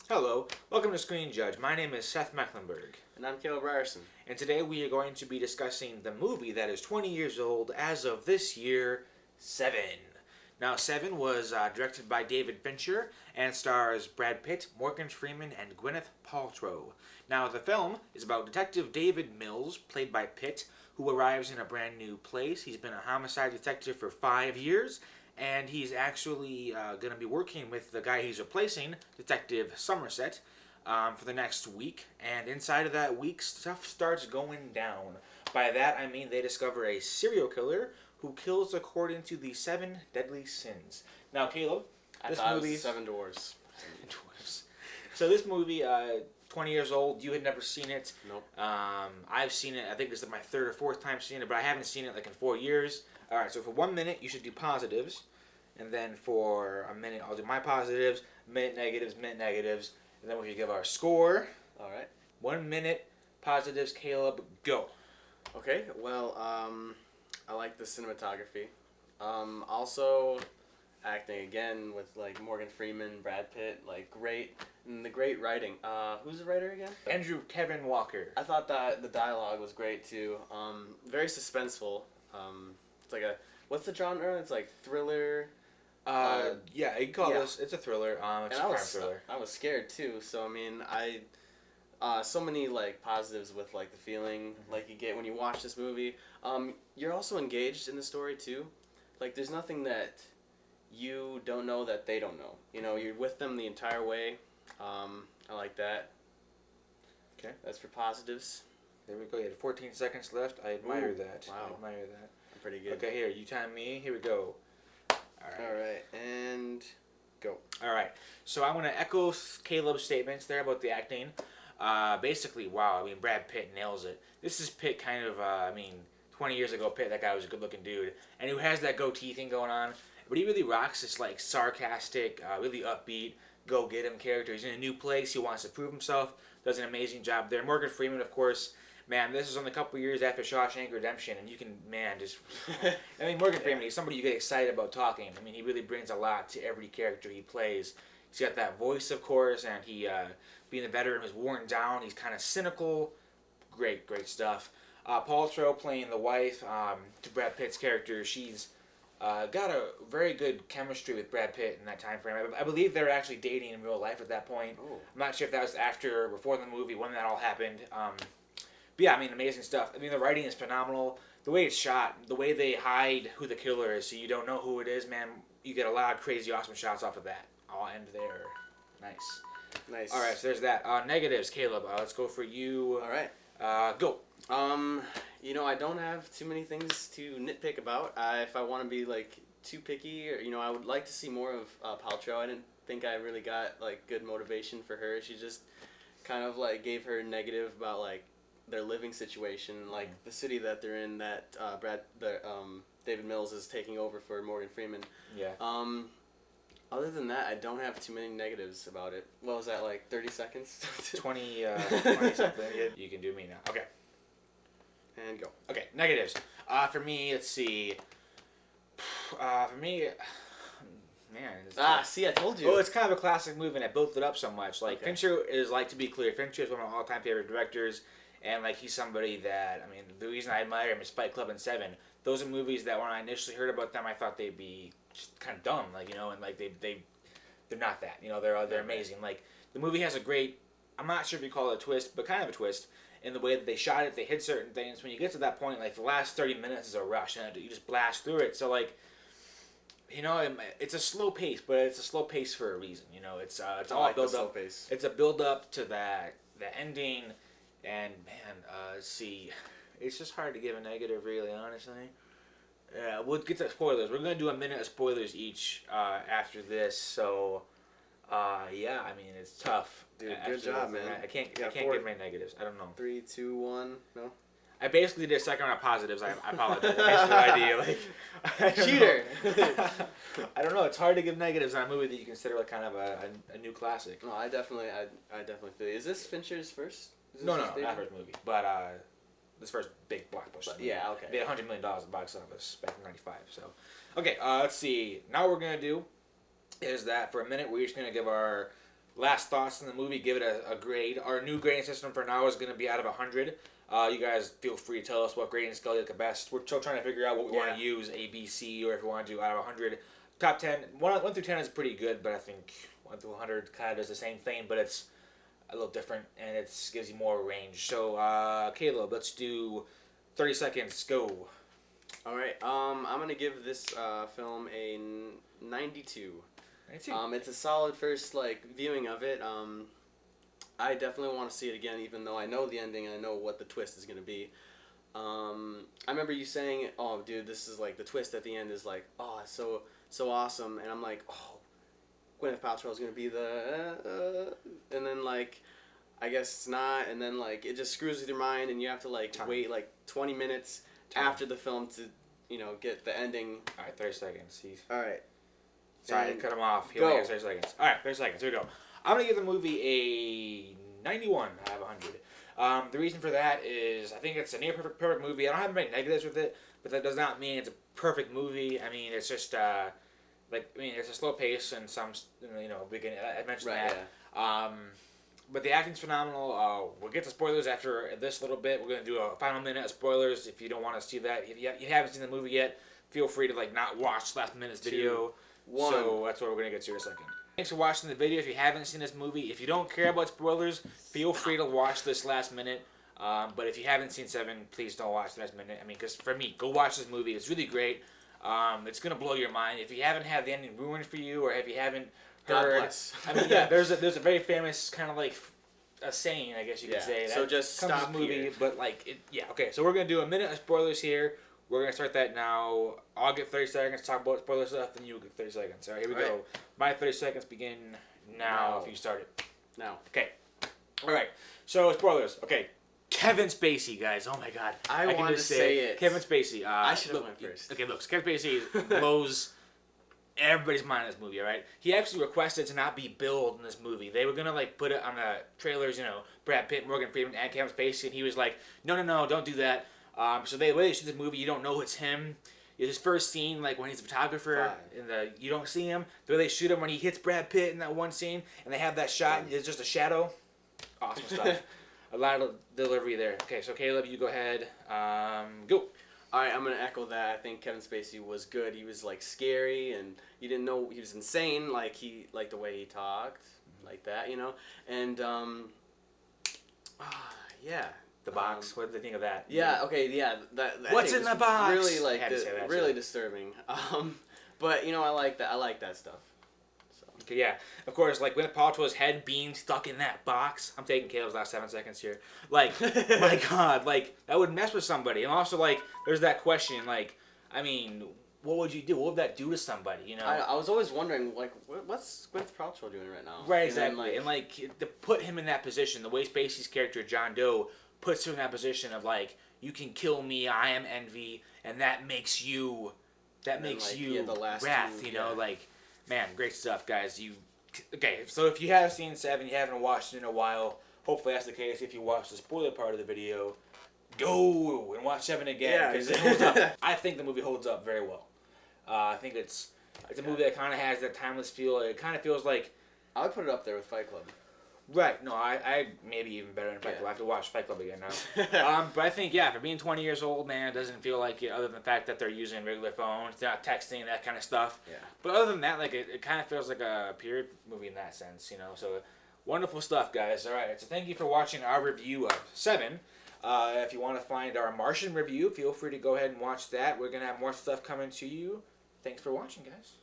Hello, welcome to Screen Judge. My name is Seth Mecklenburg. And I'm Caleb Ryerson. And today we are going to be discussing the movie that is 20 years old as of this year, Seven. Now, Seven was directed by David Fincher and stars Brad Pitt, Morgan Freeman, and Gwyneth Paltrow. Now, the film is about Detective David Mills, played by Pitt, who arrives in a brand new place. He's been a homicide detective for 5 years, and he's actually going to be working with the guy he's replacing, Detective Somerset, for the next week. And inside of that week, stuff starts going down. By that, I mean they discover a serial killer who kills according to the 7 deadly sins. Now, Caleb, this movie... Seven Dwarfs. Dwarfs. So this movie, 20 years old, you had never seen it. Nope. I've seen it, I think this is my 3rd or 4th time seeing it, but I haven't seen it like in 4 years. Alright, so for 1 minute, you should do positives. And then for a minute, I'll do my positives, minute negatives, and then we should give our score. Alright. 1 minute, positives, Caleb, go. Okay, well, I like the cinematography. Also, acting again with, like, Morgan Freeman, Brad Pitt, like, great. And the great writing. Who's the writer again? Andrew Kevin Walker. I thought that the dialogue was great, too. Very suspenseful. It's like a... What's the genre? It's like thriller... yeah, you can call this. It's a thriller. It's a crime thriller. I was scared too. So I mean, so many like positives with like the feeling like you get when you watch this movie. You're also engaged in the story too. Like there's nothing that you don't know that they don't know. You know, you're with them the entire way. I like that. Okay, that's for positives. There we go. You had 14 seconds left. I admire that. Wow. I admire that. I'm pretty good. Okay, here you time me. Here we go. Alright, and go. Alright, so I want to echo Caleb's statements there about the acting. Basically, wow, I mean, Brad Pitt nails it. This is Pitt kind of, 20 years ago, Pitt, that guy was a good-looking dude. And who has that goatee thing going on. But he really rocks this, like, sarcastic, really upbeat, go-get-him character. He's in a new place. He wants to prove himself. Does an amazing job there. Morgan Freeman, of course. Man, this is only a couple years after Shawshank Redemption, and you can, man, just... I mean, Morgan Freeman, he's somebody you get excited about talking. I mean, he really brings a lot to every character he plays. He's got that voice, of course, and he, being a veteran, is worn down. He's kind of cynical. Great stuff. Paltrow playing the wife to Brad Pitt's character. She's got a very good chemistry with Brad Pitt in that time frame. I believe they're actually dating in real life at that point. Ooh. I'm not sure if that was after or before the movie, when that all happened. But yeah, I mean, amazing stuff. I mean, the writing is phenomenal. The way it's shot, the way they hide who the killer is so you don't know who it is, man, you get a lot of crazy, awesome shots off of that. I'll end there. Nice. All right, so there's that. Negatives, Caleb. Let's go for you. All right. Go. You know, I don't have too many things to nitpick about. If I want to be, like, too picky, or, you know, I would like to see more of Paltrow. I didn't think I really got, like, good motivation for her. She just kind of, like, gave her negative about, like, their living situation, like the city that they're in, that David Mills is taking over for Morgan Freeman. Yeah. Other than that, I don't have too many negatives about it. What was that, like 30 seconds? 20 something. You can do me now. Okay. And go. Okay, negatives. For me, let's see. For me, man. See, I told you. Well, it's kind of a classic movie, and I built it up so much. Like, okay. Fincher is, like, to be clear, Fincher is one of my all-time favorite directors. And, like, he's somebody that, I mean, the reason I admire him is Fight Club and Seven. Those are movies that when I initially heard about them, I thought they'd be just kind of dumb, like, you know, and, like, they're not that. You know, they're amazing. Like, the movie has a great, I'm not sure if you call it a twist, but kind of a twist in the way that they shot it. They hid certain things. When you get to that point, like, the last 30 minutes is a rush, and you just blast through it. So, like, you know, it's a slow pace, but it's a slow pace for a reason. You know, it's all like build the slow up. Pace. It's a build up to the ending. And, man, see, it's just hard to give a negative, really, honestly. We'll get to spoilers. We're going to do a minute of spoilers each after this. So, yeah, I mean, it's tough. Dude, good job, man. I can't give my negatives. I don't know. 3, 2, 1, no? I basically did a second round of positives. I apologize. I have no idea. Cheater! I don't know. It's hard to give negatives on a movie that you consider like kind of a new classic. No, I definitely feel you. Is this Fincher's first? No, not first movie, but this first big blockbuster. Yeah, okay. Made $100 million in box office back in '95. So, okay, let's see. Now what we're gonna do is that for a minute we're just gonna give our last thoughts on the movie, give it a grade. Our new grading system for now is going to be out of 100. You guys feel free to tell us what grading scale you like the best. We're still trying to figure out what we want to use, A, B, C, or if we want to do out of 100. Top 10, 1 through 10 is pretty good, but I think 1 through 100 kind of does the same thing, but it's a little different, and it gives you more range. So, Caleb, let's do 30 seconds. Go. All right. I'm gonna give this film a 92. 92. It's a solid first viewing of it. I definitely want to see it again, even though I know the ending and I know what the twist is gonna be. I remember you saying, "Oh, dude, this is the twist at the end is it's so awesome," and I'm like, "Oh, Gwyneth Paltrow is gonna be the," and then I guess it's not, and then it just screws with your mind, and you have to wait 20 minutes after the film to get the ending. All right, 30 seconds. All right. Sorry to cut him off. He only has 30 seconds. All right, 30 seconds. Here we go. I'm going to give the movie a 91 out of 100. The reason for that is I think it's a near perfect movie. I don't have many negatives with it, but that does not mean it's a perfect movie. I mean, it's just, it's a slow pace and some, beginning. I mentioned that. Yeah. But the acting's phenomenal. We'll get to spoilers after this little bit. We're going to do a final minute of spoilers if you don't want to see that. If you haven't seen the movie yet, feel free to not watch last minute's video. 2, 1. So that's what we're going to get to in a second. Thanks for watching the video. If you haven't seen this movie, if you don't care about spoilers, feel free to watch this last minute. But if you haven't seen 7, please don't watch the last minute. I mean, because for me, go watch this movie. It's really great. It's going to blow your mind. If you haven't had the ending ruined for you, or if you haven't heard... God bless. I mean, yeah, there's a very famous kind of a saying, I guess you could say. So that just comes stop with the movie, here. but okay. So we're going to do a minute of spoilers here. We're going to start that now. I'll get 30 seconds to talk about spoiler stuff, then you get 30 seconds. All right, here we go. My 30 seconds begin now if you start it. Now. Okay. All right. So, spoilers. Okay. Kevin Spacey, guys. Oh, my God. I wanted to say it. Kevin Spacey. I should have went first. Okay, look. Kevin Spacey blows everybody's mind in this movie, all right? He actually requested to not be billed in this movie. They were going to, put it on the trailers, Brad Pitt, Morgan Freeman, and Kevin Spacey, and he was like, no, don't do that. So the way they shoot this movie, you don't know it's him. His first scene, when he's a photographer, you don't see him. The way they shoot him when he hits Brad Pitt in that one scene, and they have that shot, and it's just a shadow. Awesome stuff. A lot of delivery there. Okay, so Caleb, you go ahead. Go. All right, I'm gonna echo that. I think Kevin Spacey was good. He was scary, and you didn't know he was insane. The way he talked, like that, and yeah. The box. What did they think of that? Yeah. Okay. Yeah. That What's in the box? Really really disturbing. But I like that. I like that stuff. So. Okay. Yeah. Of course, Gwyneth Paltrow's head being stuck in that box. I'm taking Caleb's last 7 seconds here. My God, that would mess with somebody. And also, there's that question. I mean, what would you do? What would that do to somebody? I was always wondering, what's Gwyneth Paltrow doing right now? Right. Exactly. And to put him in that position, the way Spacey's character John Doe puts her in that position of you can kill me, I am envy, and that makes you the last wrath, two, man, great stuff, guys. Okay, so if you have seen 7, you haven't watched it in a while, hopefully that's the case. If you watched the spoiler part of the video, go and watch 7 again, because it holds up. I think the movie holds up very well. I think it's a movie that kind of has that timeless feel. It kind of feels like... I would put it up there with Fight Club. Right. No, I maybe even better than Fight Club. I have to watch Fight Club again now. But I think, for being 20 years old, man, it doesn't feel like it, other than the fact that they're using regular phones, they're not texting, that kind of stuff. Yeah. But other than that, it kind of feels like a period movie in that sense, So, wonderful stuff, guys. All right. So, thank you for watching our review of 7. If you want to find our Martian review, feel free to go ahead and watch that. We're going to have more stuff coming to you. Thanks for watching, guys.